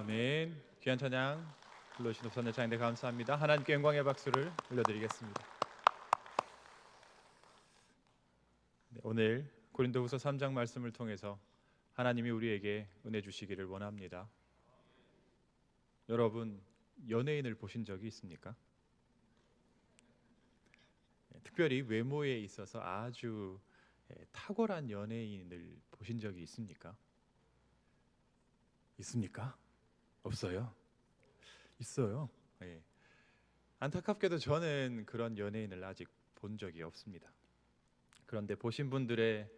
아멘. 귀한 찬양 불러주신 우선 찬양대 감사합니다. 하나님께 영광의 박수를 올려드리겠습니다. 오늘 고린도후서 3장 말씀을 통해서 하나님이 우리에게 은혜 주시기를 원합니다. 여러분, 연예인을 보신 적이 있습니까? 특별히 외모에 있어서 아주 탁월한 연예인을 보신 적이 있습니까? 있습니까? 없어요? 있어요. 예. 안타깝게도 저는 그런 연예인을 아직 본 적이 없습니다. 그런데 보신 분들의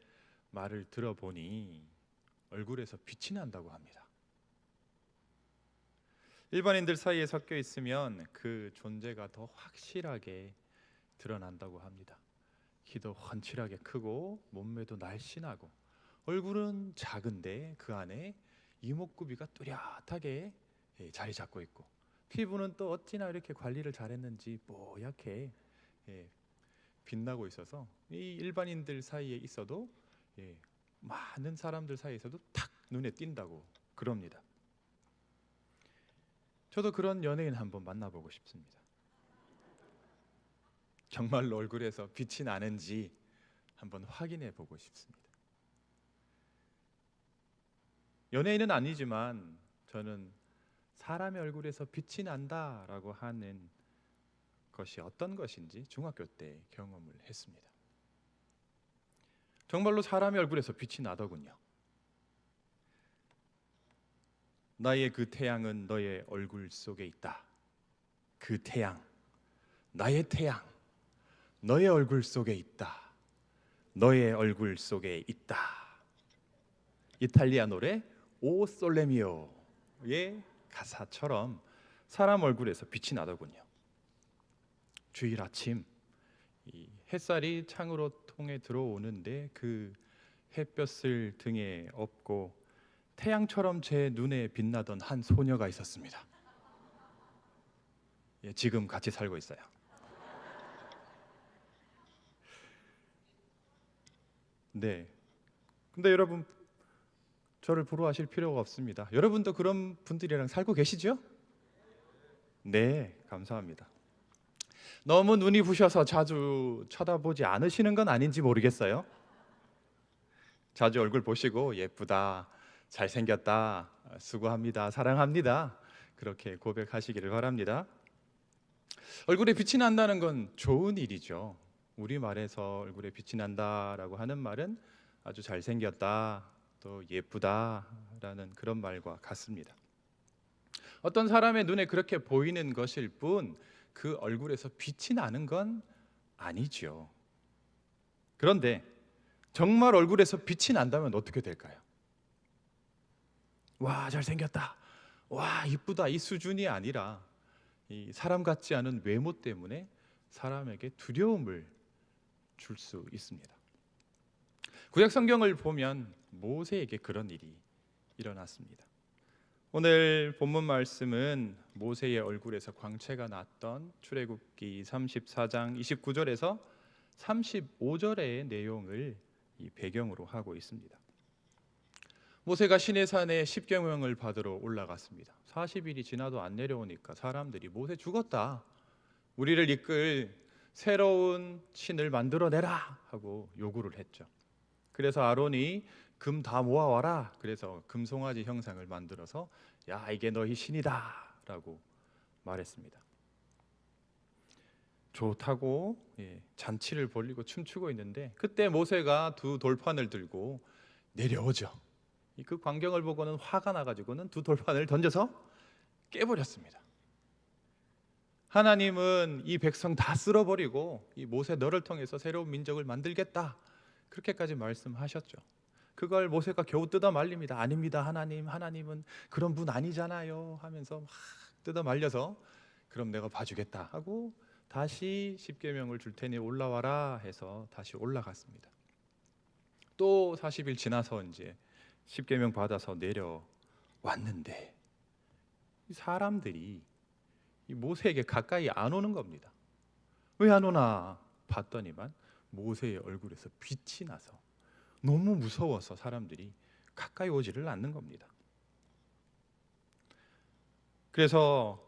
말을 들어보니 얼굴에서 빛이 난다고 합니다. 일반인들 사이에 섞여 있으면 그 존재가 더 확실하게 드러난다고 합니다. 키도 훤칠하게 크고 몸매도 날씬하고 얼굴은 작은데 그 안에 이목구비가 뚜렷하게 자리 잡고 있고 피부는 또 어찌나 이렇게 관리를 잘했는지 뽀얗게 빛나고 있어서 이 일반인들 사이에 있어도 많은 사람들 사이에서도 탁 눈에 띈다고 그럽니다. 저도 그런 연예인 한번 만나보고 싶습니다. 정말로 얼굴에서 빛이 나는지 한번 확인해 보고 싶습니다. 연예인은 아니지만 저는 사람의 얼굴에서 빛이 난다라고 하는 것이 어떤 것인지 중학교 때 경험을 했습니다. 정말로 사람의 얼굴에서 빛이 나더군요. 나의 그 태양은 너의 얼굴 속에 있다. 그 태양, 나의 태양, 너의 얼굴 속에 있다. 너의 얼굴 속에 있다. 이탈리아 노래 오 솔레미오의 가사처럼 사람 얼굴에서 빛이 나더군요. 주일 아침 이 햇살이 창으로 통해 들어오는데 그 햇볕을 등에 업고 태양처럼 제 눈에 빛나던 한 소녀가 있었습니다. 지금 같이 살고 있어요. 네. 근데 여러분, 저를 부러워하실 필요가 없습니다. 여러분도 그런 분들이랑 살고 계시죠? 네, 감사합니다. 너무 눈이 부셔서 자주 쳐다보지 않으시는 건 아닌지 모르겠어요. 자주 얼굴 보시고 예쁘다, 잘생겼다, 수고합니다, 사랑합니다, 그렇게 고백하시기를 바랍니다. 얼굴에 빛이 난다는 건 좋은 일이죠. 우리말에서 얼굴에 빛이 난다라고 하는 말은 아주 잘생겼다, 또 예쁘다라는 그런 말과 같습니다. 어떤 사람의 눈에 그렇게 보이는 것일 뿐 그 얼굴에서 빛이 나는 건 아니죠. 그런데 정말 얼굴에서 빛이 난다면 어떻게 될까요? 와, 잘생겼다, 와, 이쁘다, 이 수준이 아니라 이 사람 같지 않은 외모 때문에 사람에게 두려움을 줄 수 있습니다. 구약 성경을 보면 모세에게 그런 일이 일어났습니다. 오늘 본문 말씀은 모세의 얼굴에서 광채가 났던 출애굽기 34장 29절에서 35절의 내용을 이 배경으로 하고 있습니다. 모세가 시내산에 십계명을 받으러 올라갔습니다. 40일이 지나도 안 내려오니까 사람들이 모세 죽었다, 우리를 이끌 새로운 신을 만들어내라 하고 요구를 했죠. 그래서 아론이 금 다 모아와라, 그래서 금송아지 형상을 만들어서 야, 이게 너희 신이다 라고 말했습니다. 좋다고 잔치를 벌이고 춤추고 있는데 그때 모세가 두 돌판을 들고 내려오죠. 그 광경을 보고는 화가 나가지고는 두 돌판을 던져서 깨버렸습니다. 하나님은 이 백성 다 쓸어버리고 이 모세 너를 통해서 새로운 민족을 만들겠다, 그렇게까지 말씀하셨죠. 그걸 모세가 겨우 뜯어 말립니다. 아닙니다, 하나님, 하나님은 그런 분 아니잖아요 하면서 막 뜯어 말려서 그럼 내가 봐주겠다 하고 다시 십계명을 줄 테니 올라와라 해서 다시 올라갔습니다. 또 40일 지나서 이제 십계명 받아서 내려왔는데 사람들이 이 모세에게 가까이 안 오는 겁니다. 왜 안 오나 봤더니만 모세의 얼굴에서 빛이 나서 너무 무서워서 사람들이 가까이 오지를 않는 겁니다. 그래서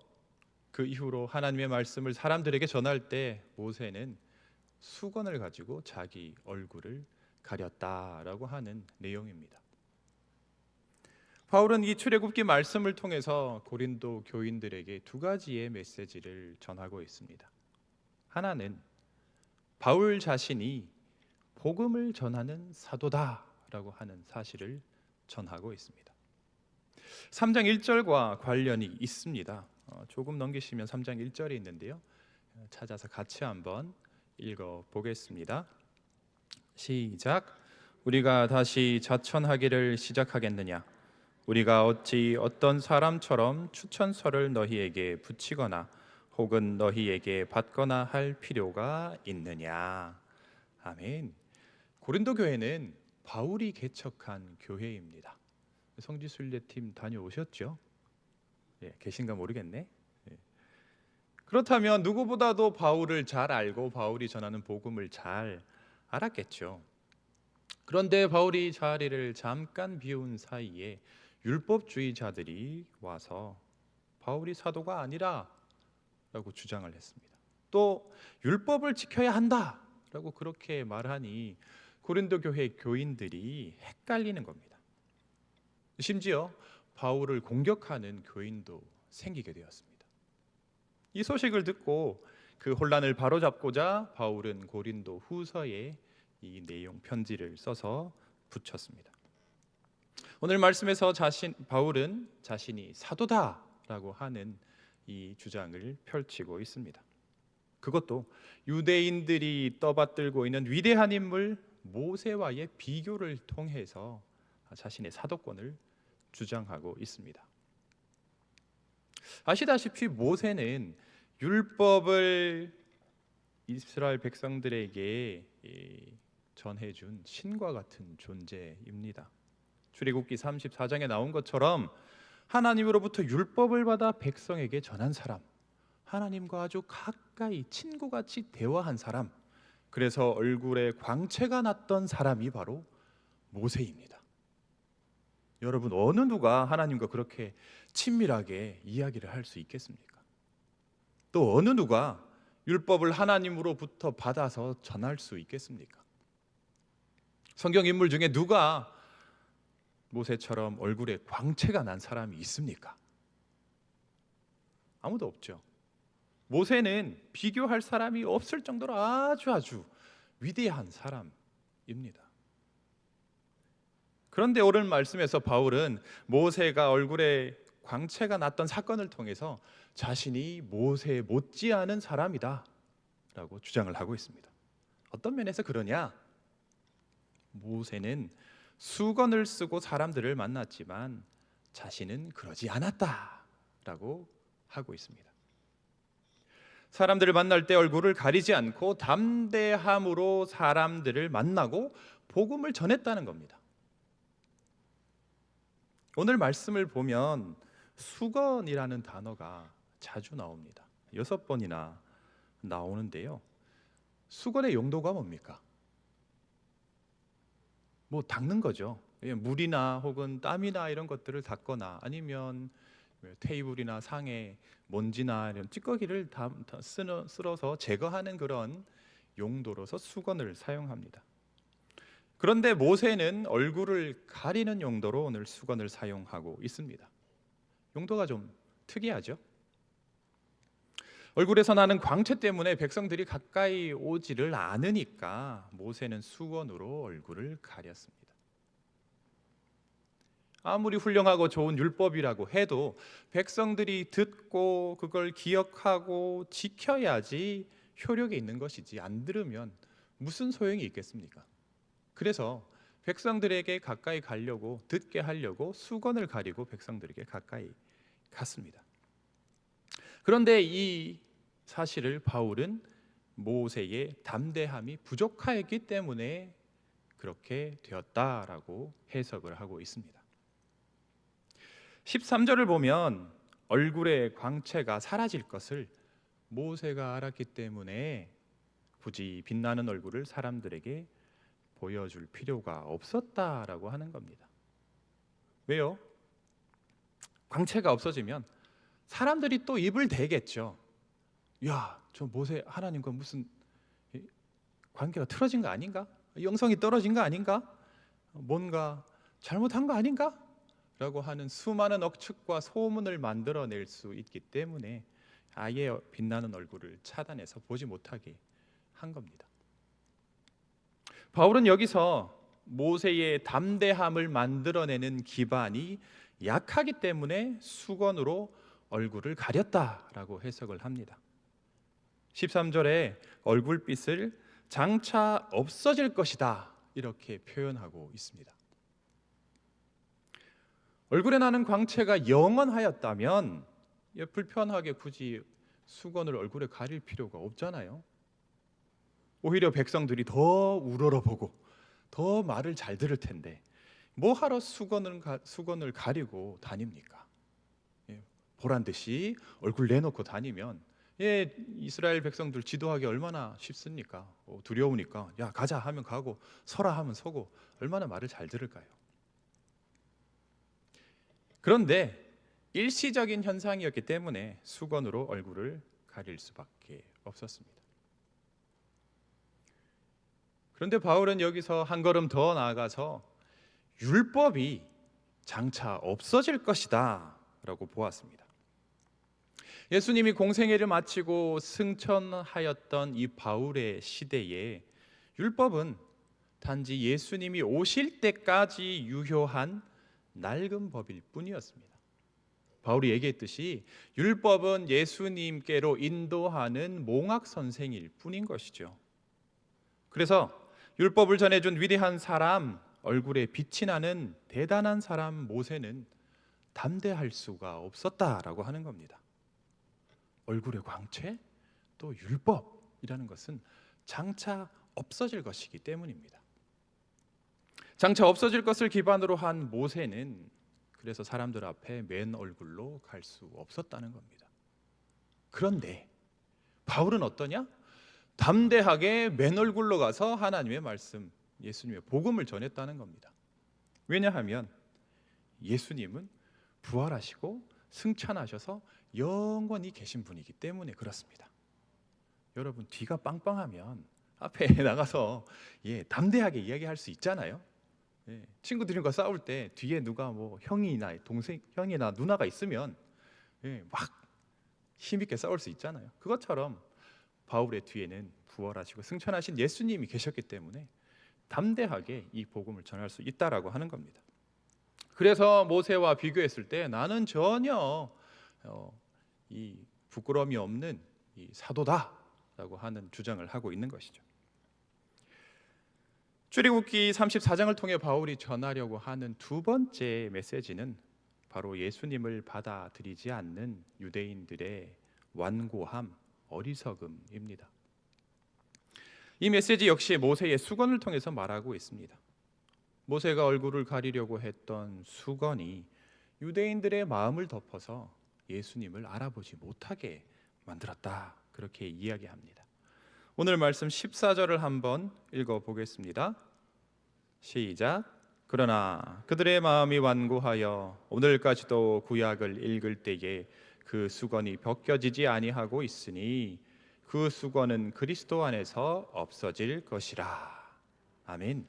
그 이후로 하나님의 말씀을 사람들에게 전할 때 모세는 수건을 가지고 자기 얼굴을 가렸다라고 하는 내용입니다. 바울은 이 출애굽기 말씀을 통해서 고린도 교인들에게 두 가지의 메시지를 전하고 있습니다. 하나는 바울 자신이 복음을 전하는 사도다라고 하는 사실을 전하고 있습니다. 3장 1절과 관련이 있습니다. 조금 넘기시면 3장 1절이 있는데요. 찾아서 같이 한번 읽어 보겠습니다. 시작. 우리가 다시 자천하기를 시작하겠느냐? 우리가 어찌 어떤 사람처럼 추천서를 너희에게 붙이거나 혹은 너희에게 받거나 할 필요가 있느냐? 아멘. 고린도 교회는 바울이 개척한 교회입니다. 성지순례팀 다녀오셨죠? 예, 계신가 모르겠네. 예. 그렇다면 누구보다도 바울을 잘 알고 바울이 전하는 복음을 잘 알았겠죠. 그런데 바울이 자리를 잠깐 비운 사이에 율법주의자들이 와서 바울이 사도가 아니라라고 주장을 했습니다. 또 율법을 지켜야 한다라고 그렇게 말하니 고린도 교회 교인들이 헷갈리는 겁니다. 심지어 바울을 공격하는 교인도 생기게 되었습니다. 이 소식을 듣고 그 혼란을 바로잡고자 바울은 고린도 후서에 이 내용 편지를 써서 붙였습니다. 오늘 말씀에서 바울은 자신이 사도다라고 하는 이 주장을 펼치고 있습니다. 그것도 유대인들이 떠받들고 있는 위대한 인물 모세와의 비교를 통해서 자신의 사도권을 주장하고 있습니다. 아시다시피 모세는 율법을 이스라엘 백성들에게 전해준 신과 같은 존재입니다. 출애굽기 34장에 나온 것처럼 하나님으로부터 율법을 받아 백성에게 전한 사람, 하나님과 아주 가까이 친구같이 대화한 사람, 그래서 얼굴에 광채가 났던 사람이 바로 모세입니다. 여러분, 어느 누가 하나님과 그렇게 친밀하게 이야기를 할 수 있겠습니까? 또 어느 누가 율법을 하나님으로부터 받아서 전할 수 있겠습니까? 성경 인물 중에 누가 모세처럼 얼굴에 광채가 난 사람이 있습니까? 아무도 없죠. 모세는 비교할 사람이 없을 정도로 아주 위대한 사람입니다. 그런데 오늘 말씀에서 바울은 모세가 얼굴에 광채가 났던 사건을 통해서 자신이 모세 못지않은 사람이다 라고 주장을 하고 있습니다. 어떤 면에서 그러냐? 모세는 수건을 쓰고 사람들을 만났지만 자신은 그러지 않았다라고 하고 있습니다. 사람들을 만날 때 얼굴을 가리지 않고 담대함으로 사람들을 만나고 복음을 전했다는 겁니다. 오늘 말씀을 보면 수건이라는 단어가 자주 나옵니다. 6번이나 나오는데요. 수건의 용도가 뭡니까? 뭐 닦는 거죠. 물이나 혹은 땀이나 이런 것들을 닦거나 아니면 테이블이나 상에 먼지나 이런 찌꺼기를 쓸어서 제거하는 그런 용도로서 수건을 사용합니다. 그런데 모세는 얼굴을 가리는 용도로 오늘 수건을 사용하고 있습니다. 용도가 좀 특이하죠? 얼굴에서 나는 광채 때문에 백성들이 가까이 오지를 않으니까 모세는 수건으로 얼굴을 가렸습니다. 아무리 훌륭하고 좋은 율법이라고 해도 백성들이 듣고 그걸 기억하고 지켜야지 효력이 있는 것이지 안 들으면 무슨 소용이 있겠습니까? 그래서 백성들에게 가까이 가려고 듣게 하려고 수건을 가리고 백성들에게 가까이 갔습니다. 그런데 이 사실을 바울은 모세의 담대함이 부족하였기 때문에 그렇게 되었다라고 해석을 하고 있습니다. 13절을 보면 얼굴의 광채가 사라질 것을 모세가 알았기 때문에 굳이 빛나는 얼굴을 사람들에게 보여줄 필요가 없었다라고 하는 겁니다. 왜요? 광채가 없어지면 사람들이 또 입을 대겠죠. 야, 저 모세 하나님과 무슨 관계가 틀어진 거 아닌가? 영성이 떨어진 거 아닌가? 뭔가 잘못한 거 아닌가? 라고 하는 수많은 억측과 소문을 만들어낼 수 있기 때문에 아예 빛나는 얼굴을 차단해서 보지 못하게 한 겁니다. 바울은 여기서 모세의 담대함을 만들어내는 기반이 약하기 때문에 수건으로 얼굴을 가렸다라고 해석을 합니다. 13절에 얼굴빛을 장차 없어질 것이다 이렇게 표현하고 있습니다. 얼굴에 나는 광채가 영원하였다면 불편하게 굳이 수건을 얼굴에 가릴 필요가 없잖아요. 오히려 백성들이 더 우러러보고 더 말을 잘 들을 텐데 뭐하러 수건을 가리고 다닙니까? 보란 듯이 얼굴 내놓고 다니면 이스라엘 백성들 지도하기 얼마나 쉽습니까? 두려우니까 야 가자 하면 가고 서라 하면 서고 얼마나 말을 잘 들을까요? 그런데 일시적인 현상이었기 때문에 수건으로 얼굴을 가릴 수밖에 없었습니다. 그런데 바울은 여기서 한 걸음 더 나아가서 율법이 장차 없어질 것이다 라고 보았습니다. 예수님이 공생애를 마치고 승천하였던 이 바울의 시대에 율법은 단지 예수님이 오실 때까지 유효한 낡은 법일 뿐이었습니다. 바울이 얘기했듯이 율법은 예수님께로 인도하는 몽학 선생일 뿐인 것이죠. 그래서 율법을 전해준 위대한 사람, 얼굴에 빛이 나는 대단한 사람 모세는 담대할 수가 없었다라고 하는 겁니다. 얼굴의 광채, 또 율법이라는 것은 장차 없어질 것이기 때문입니다. 장차 없어질 것을 기반으로 한 모세는 그래서 사람들 앞에 맨 얼굴로 갈 수 없었다는 겁니다. 그런데 바울은 어떠냐? 담대하게 맨 얼굴로 가서 하나님의 말씀, 예수님의 복음을 전했다는 겁니다. 왜냐하면 예수님은 부활하시고 승천하셔서 영원히 계신 분이기 때문에 그렇습니다. 여러분 뒤가 빵빵하면 앞에 나가서 담대하게 이야기할 수 있잖아요. 친구들과 싸울 때 뒤에 누가 뭐 형이나 동생, 형이나 누나가 있으면 막 힘있게 싸울 수 있잖아요. 그것처럼 바울의 뒤에는 부활하시고 승천하신 예수님이 계셨기 때문에 담대하게 이 복음을 전할 수 있다라고 하는 겁니다. 그래서 모세와 비교했을 때 나는 전혀 이 부끄러움이 없는 이 사도다라고 하는 주장을 하고 있는 것이죠. 출애굽기 34장을 통해 바울이 전하려고 하는 두 번째 메시지는 바로 예수님을 받아들이지 않는 유대인들의 완고함, 어리석음입니다. 이 메시지 역시 모세의 수건을 통해서 말하고 있습니다. 모세가 얼굴을 가리려고 했던 수건이 유대인들의 마음을 덮어서 예수님을 알아보지 못하게 만들었다. 그렇게 이야기합니다. 오늘 말씀 14절을 한번 읽어보겠습니다. 시작. 그러나 그들의 마음이 완고하여 오늘까지도 구약을 읽을 때에 그 수건이 벗겨지지 아니하고 있으니 그 수건은 그리스도 안에서 없어질 것이라. 아멘.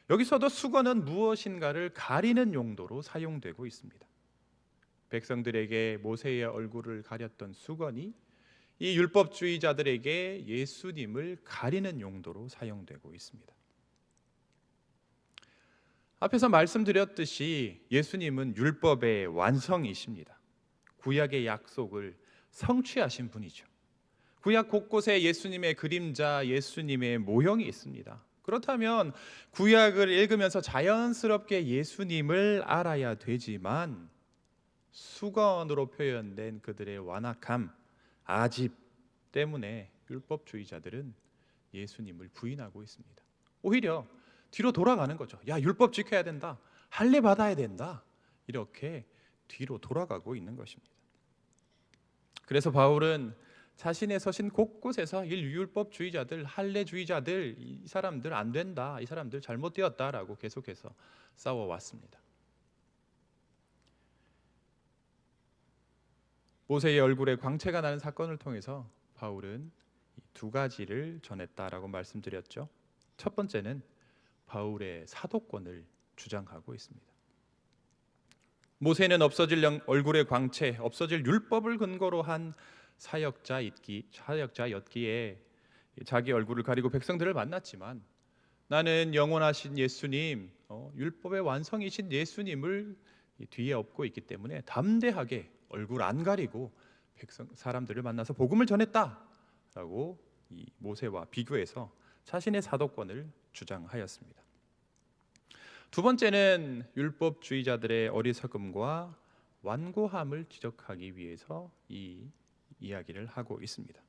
여기서도 수건은 무엇인가를 가리는 용도로 사용되고 있습니다. 백성들에게 모세의 얼굴을 가렸던 수건이 이 율법주의자들에게 예수님을 가리는 용도로 사용되고 있습니다. 앞에서 말씀드렸듯이 예수님은 율법의 완성이십니다. 구약의 약속을 성취하신 분이죠. 구약 곳곳에 예수님의 그림자, 예수님의 모형이 있습니다. 그렇다면 구약을 읽으면서 자연스럽게 예수님을 알아야 되지만 수건으로 표현된 그들의 완악함, 아집 때문에 율법주의자들은 예수님을 부인하고 있습니다. 오히려 뒤로 돌아가는 거죠. 야, 율법 지켜야 된다. 할례 받아야 된다. 이렇게 뒤로 돌아가고 있는 것입니다. 그래서 바울은 자신의 서신 곳곳에서 율법주의자들, 할례주의자들, 이 사람들 안 된다, 이 사람들 잘못되었다라고 계속해서 싸워왔습니다. 모세의 얼굴에 광채가 나는 사건을 통해서 바울은 두 가지를 전했다라고 말씀드렸죠. 첫 번째는 바울의 사도권을 주장하고 있습니다. 모세는 없어질 얼굴의 광채, 없어질 율법을 근거로 한 사역자였기에 자기 얼굴을 가리고 백성들을 만났지만, 나는 영원하신 예수님, 율법의 완성이신 예수님을 뒤에 업고 있기 때문에 담대하게 얼굴 안 가리고 사람들을 만나서 복음을 전했다라고 이 모세와 비교해서 자신의 사도권을 주장하였습니다. 두 번째는 율법주의자들의 어리석음과 완고함을 지적하기 위해서 이 이야기를 하고 있습니다.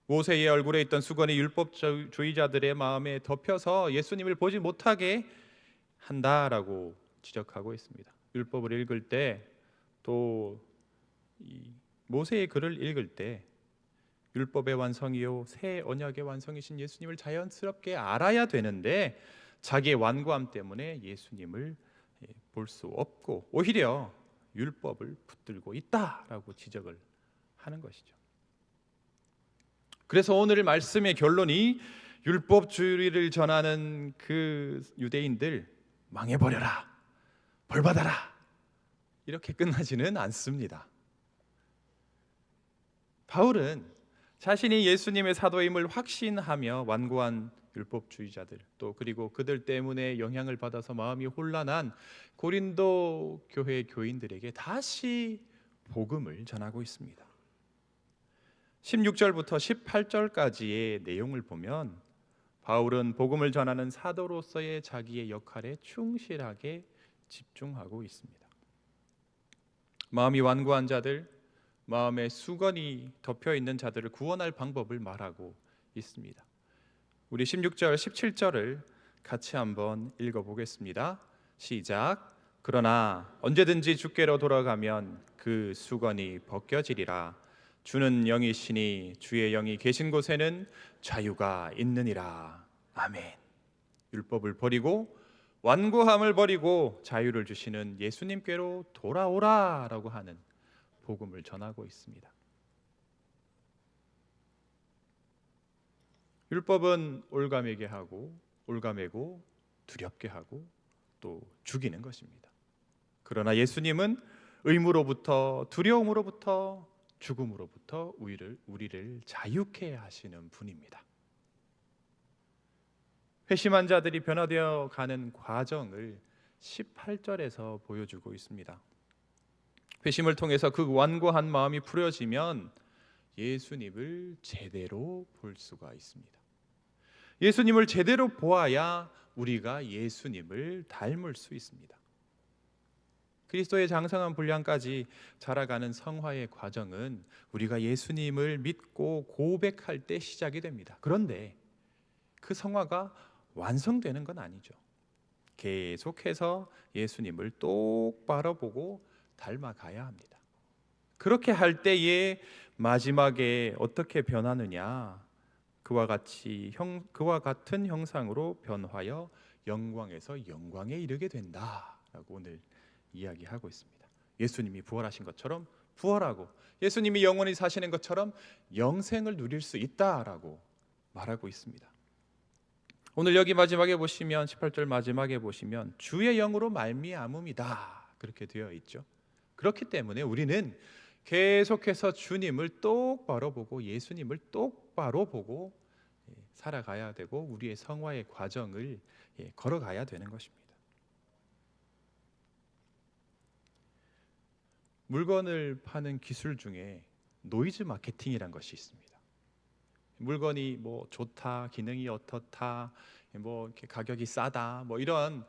모세의 얼굴에 있던 수건이 율법주의자들의 마음에 덮여서 예수님을 보지 못하게 한다라고 지적하고 있습니다. 율법을 읽을 때, 또 모세의 글을 읽을 때 율법의 완성이요 새 언약의 완성이신 예수님을 자연스럽게 알아야 되는데, 자기의 완고함 때문에 예수님을 볼 수 없고 오히려 율법을 붙들고 있다라고 지적을 하는 것이죠. 그래서 오늘 말씀의 결론이 율법주의를 전하는 그 유대인들 망해버려라, 벌받아라, 이렇게 끝나지는 않습니다. 바울은 자신이 예수님의 사도임을 확신하며 완고한 율법주의자들, 또 그리고 그들 때문에 영향을 받아서 마음이 혼란한 고린도 교회 교인들에게 다시 복음을 전하고 있습니다. 16절부터 18절까지의 내용을 보면 바울은 복음을 전하는 사도로서의 자기의 역할에 충실하게 집중하고 있습니다. 마음이 완고한 자들, 마음에 수건이 덮여 있는 자들을 구원할 방법을 말하고 있습니다. 우리 16절, 17절을 같이 한번 읽어보겠습니다. 시작. 그러나 언제든지 주께로 돌아가면 그 수건이 벗겨지리라. 주는 영이시니 주의 영이 계신 곳에는 자유가 있느니라. 아멘. 율법을 버리고 완고함을 버리고 자유를 주시는 예수님께로 돌아오라라고 하는 복음을 전하고 있습니다. 율법은 올가매게 하고 올가매고 두렵게 하고 또 죽이는 것입니다. 그러나 예수님은 의무로부터, 두려움으로부터, 죽음으로부터 우리를 자유케 하시는 분입니다. 회심한 자들이 변화되어 가는 과정을 18절에서 보여주고 있습니다. 회심을 통해서 그 완고한 마음이 풀어지면 예수님을 제대로 볼 수가 있습니다. 예수님을 제대로 보아야 우리가 예수님을 닮을 수 있습니다. 그리스도의 장성한 분량까지 자라가는 성화의 과정은 우리가 예수님을 믿고 고백할 때 시작이 됩니다. 그런데 그 성화가 완성되는 건 아니죠. 계속해서 예수님을 똑바로 보고 닮아가야 합니다. 그렇게 할 때에 마지막에 어떻게 변하느냐? 그와 같은 형상으로 변화하여 영광에서 영광에 이르게 된다라고 오늘 이야기하고 있습니다. 예수님이 부활하신 것처럼 부활하고 예수님이 영원히 사시는 것처럼 영생을 누릴 수 있다라고 말하고 있습니다. 오늘 여기 마지막에 보시면 18절 마지막에 보시면 주의 영으로 말미암음이다 그렇게 되어 있죠. 그렇기 때문에 우리는 계속해서 주님을 똑바로 보고 예수님을 똑바로 보고 살아가야 되고 우리의 성화의 과정을 걸어가야 되는 것입니다. 물건을 파는 기술 중에 노이즈 마케팅이란 것이 있습니다. 물건이 뭐 좋다, 기능이 어떻다, 뭐 이렇게 가격이 싸다, 뭐 이런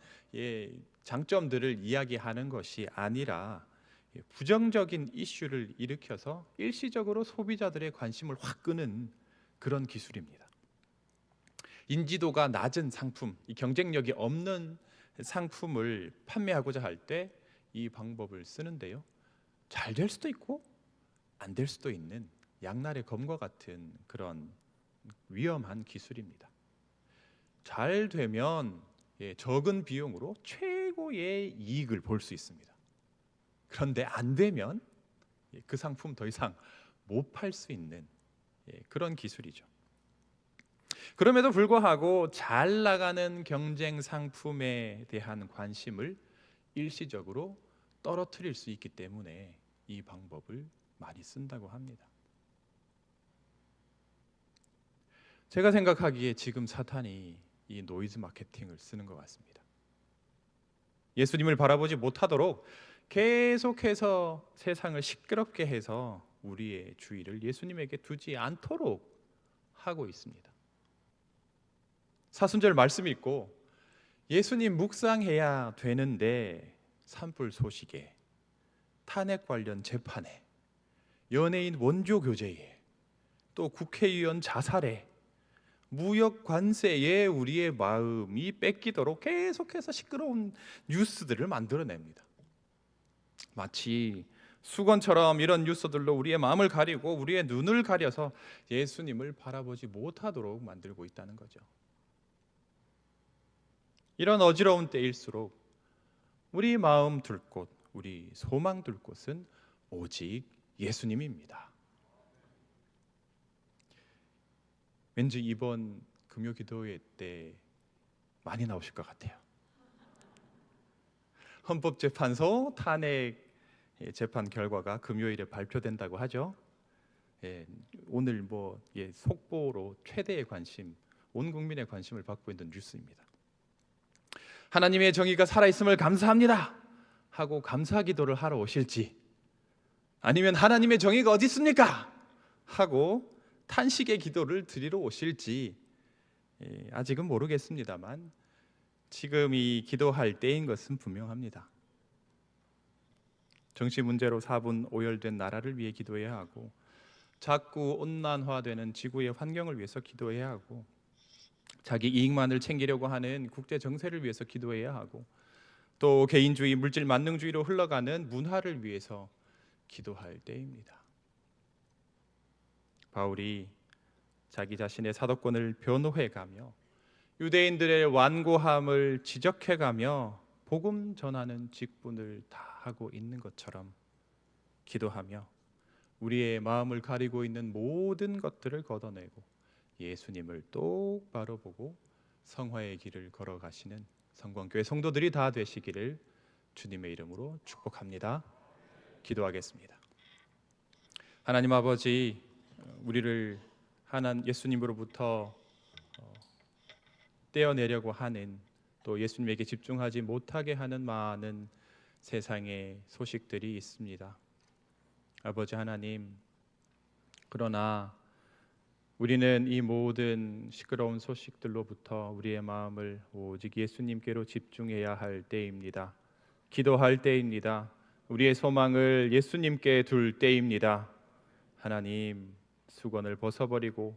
장점들을 이야기하는 것이 아니라 부정적인 이슈를 일으켜서 일시적으로 소비자들의 관심을 확 끄는 그런 기술입니다. 인지도가 낮은 상품, 이 경쟁력이 없는 상품을 판매하고자 할 때 이 방법을 쓰는데요. 잘 될 수도 있고 안 될 수도 있는 양날의 검과 같은 그런 위험한 기술입니다. 잘 되면 적은 비용으로 최고의 이익을 볼 수 있습니다. 그런데 안 되면 그 상품 더 이상 못 팔 수 있는 그런 기술이죠. 그럼에도 불구하고 잘 나가는 경쟁 상품에 대한 관심을 일시적으로 떨어뜨릴 수 있기 때문에 이 방법을 많이 쓴다고 합니다. 제가 생각하기에 지금 사탄이 이 노이즈 마케팅을 쓰는 것 같습니다. 예수님을 바라보지 못하도록 계속해서 세상을 시끄럽게 해서 우리의 주의를 예수님에게 두지 않도록 하고 있습니다. 사순절 말씀 읽고 예수님 묵상해야 되는데 산불 소식에, 탄핵 관련 재판에, 연예인 원조 교제에, 또 국회의원 자살에, 무역 관세에 우리의 마음이 뺏기도록 계속해서 시끄러운 뉴스들을 만들어냅니다. 마치 수건처럼 이런 뉴스들로 우리의 마음을 가리고 우리의 눈을 가려서 예수님을 바라보지 못하도록 만들고 있다는 거죠. 이런 어지러운 때일수록 우리 마음 둘 곳, 우리 소망 둘 곳은 오직 예수님입니다. 왠지 이번 금요 기도회 때 많이 나오실 것 같아요. 헌법재판소 탄핵 재판 결과가 금요일에 발표된다고 하죠. 오늘 속보로 최대의 관심, 온 국민의 관심을 받고 있는 뉴스입니다. 하나님의 정의가 살아있음을 감사합니다 하고 감사 기도를 하러 오실지, 아니면 하나님의 정의가 어디 있습니까 하고 탄식의 기도를 드리러 오실지 아직은 모르겠습니다만 지금 이 기도할 때인 것은 분명합니다. 정치 문제로 사분 오열된 나라를 위해 기도해야 하고, 자꾸 온난화되는 지구의 환경을 위해서 기도해야 하고, 자기 이익만을 챙기려고 하는 국제 정세를 위해서 기도해야 하고, 또 개인주의, 물질 만능주의로 흘러가는 문화를 위해서 기도할 때입니다. 바울이 자기 자신의 사도권을 변호해가며 유대인들의 완고함을 지적해가며 복음 전하는 직분을 다하고 있는 것처럼 기도하며 우리의 마음을 가리고 있는 모든 것들을 걷어내고 예수님을 똑바로 보고 성화의 길을 걸어가시는 성광교회 성도들이 다 되시기를 주님의 이름으로 축복합니다. 기도하겠습니다. 하나님 아버지, 우리를 예수님으로부터 떼어내려고 하는, 또 예수님에게 집중하지 못하게 하는 많은 세상의 소식들이 있습니다. 아버지 하나님, 그러나 우리는 이 모든 시끄러운 소식들로부터 우리의 마음을 오직 예수님께로 집중해야 할 때입니다. 기도할 때입니다. 우리의 소망을 예수님께 둘 때입니다. 하나님, 수건을 벗어버리고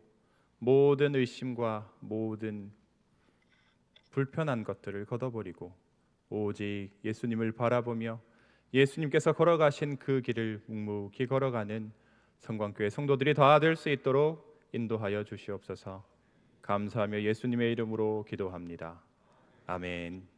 모든 의심과 모든 불편한 것들을 걷어버리고 오직 예수님을 바라보며 예수님께서 걸어가신 그 길을 묵묵히 걸어가는 성광교회 성도들이 다 될 수 있도록 인도하여 주시옵소서. 감사하며 예수님의 이름으로 기도합니다. 아멘.